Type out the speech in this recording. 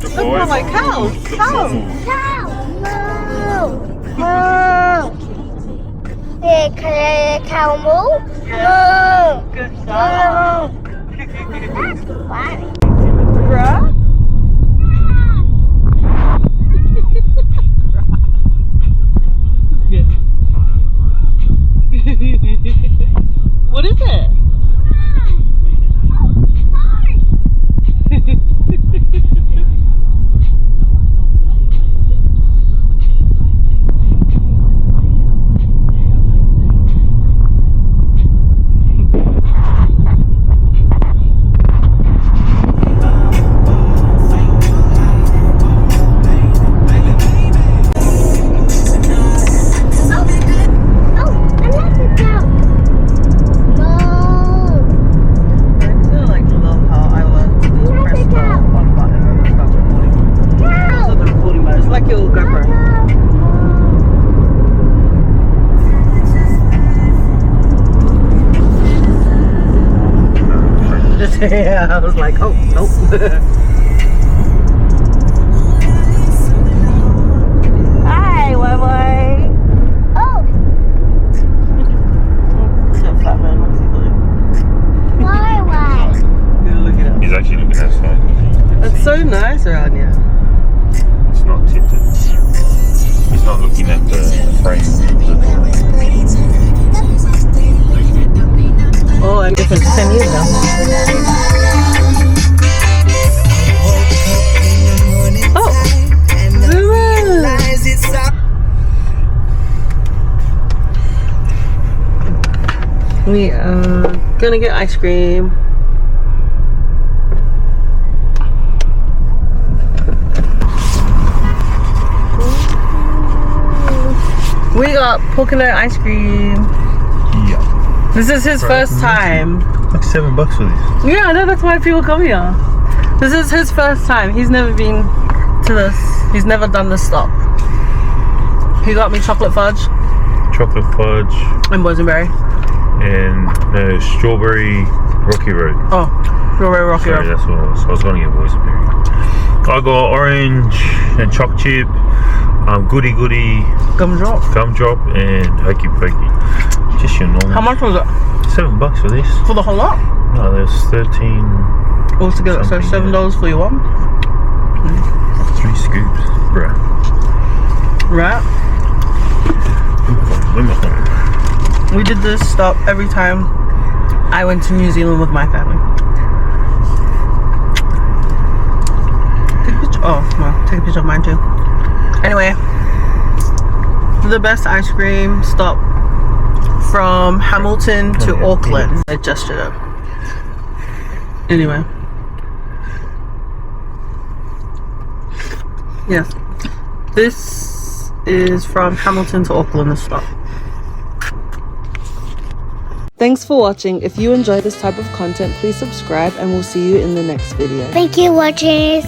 Look more like cows. Cows. Moo. Can cow moo? Moo. Good job. That's funny. Bruh? What is it? Yeah, I was like, oh, nope. Hi, Wai. Oh. Why? He's actually looking outside. It's so nice around here. It's not tinted. He's not looking at the frame. Oh, and different 10 years now. Oh, zoom in. We are gonna get ice cream. We got Pokeno ice cream. Yeah. This is his first time. Like $7 for this. Yeah, I know, that's why people come here. This is his first time. He's never been to this. He's never done this stop. He got me chocolate fudge. Chocolate fudge. And boysenberry. And strawberry rocky road. Oh, strawberry rocky Sorry, road. that's what I was going to get boysenberry. I got orange and choc chip, goody goody, gumdrop, and hokey pokey. Just your normal. How much was it? $7 for this. For the whole lot? No, there's 13. Altogether, so $7 for your one? 3 scoops. Bruh. Right. We did this stop every time I went to New Zealand with my family. Take a picture. Oh, well, take a picture of mine too. Anyway, the best ice cream stop from Hamilton to Auckland. I gestured it. Anyway. Yes. This is from Hamilton to Auckland, the stop. Thanks for watching. If you enjoy this type of content, please subscribe and we'll see you in the next video. Thank you for watching.